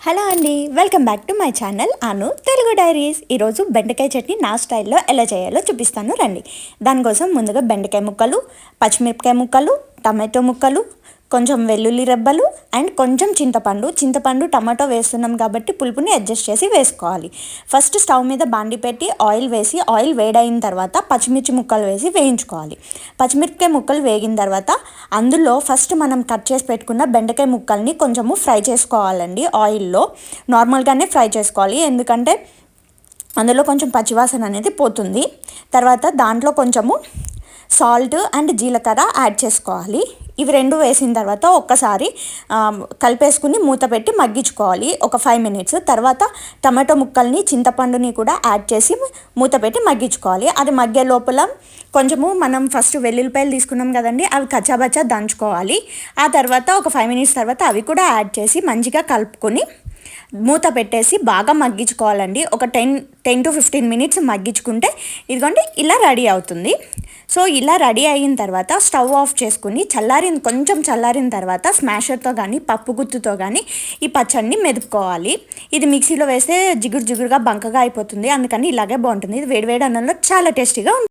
Hello అండి, welcome back to my channel Anu Telugu diaries. ఈరోజు బెండకాయ చట్నీ నా స్టైల్లో ఎలా చేయాలో చూపిస్తాను రండి. దానికోసం ముందుగా బెండకాయ ముక్కలు, పచ్చిమిరపకాయ ముక్కలు, టమాటో ముక్కలు, కొంచెం వెల్లుల్లి రెబ్బలు అండ్ కొంచెం చింతపండు టమాటో వేస్తున్నాం కాబట్టి పులుపుని అడ్జస్ట్ చేసి వేసుకోవాలి. ఫస్ట్ స్టవ్ మీద బాండి పెట్టి ఆయిల్ వేసి ఆయిల్ వేడైన తర్వాత పచ్చిమిర్చి ముక్కలు వేసి వేయించుకోవాలి. పచ్చిమిరపకాయ ముక్కలు వేగిన తర్వాత అందులో ఫస్ట్ మనం కట్ చేసి పెట్టుకున్న బెండకాయ ముక్కల్ని కొంచెము ఫ్రై చేసుకోవాలండి. ఆయిల్లో నార్మల్గానే ఫ్రై చేసుకోవాలి, ఎందుకంటే అందులో కొంచెం పచ్చివాసన అనేది పోతుంది. తర్వాత దాంట్లో కొంచెము సాల్ట్ అండ్ జీలకర్ర యాడ్ చేసుకోవాలి. ఇవి రెండు వేసిన తర్వాత ఒక్కసారి కలిపేసుకుని మూత పెట్టి మగ్గించుకోవాలి ఒక 5 minutes. తర్వాత టమాటో ముక్కల్ని చింతపండుని కూడా యాడ్ చేసి మూత పెట్టి మగ్గించుకోవాలి. అది మగ్గే లోపల కొంచెము మనం ఫస్ట్ వెల్లుల్లిపాయలు తీసుకున్నాం కదండి, అవి కచ్చాబచ్చా దంచుకోవాలి. ఆ తర్వాత ఒక 5 minutes తర్వాత అవి కూడా యాడ్ చేసి మంచిగా కలుపుకొని మూత పెట్టేసి బాగా మగ్గించుకోవాలండి. ఒక 10 to 15 minutes మగ్గించుకుంటే ఇదిగోండి ఇలా రెడీ అవుతుంది. సో ఇలా రెడీ అయిన తర్వాత స్టవ్ ఆఫ్ చేసుకుని కొంచెం చల్లారిన తర్వాత స్మాషర్తో కానీ పప్పు గుత్తుతో కానీ ఈ పచ్చడిని మెదుపుకోవాలి. ఇది మిక్సీలో వేస్తే జిగురుగా బంకగా అయిపోతుంది, అందుకని ఇలాగే బాగుంటుంది. ఇది వేడివేడి అన్నంలో చాలా టేస్టీగా ఉంటుంది.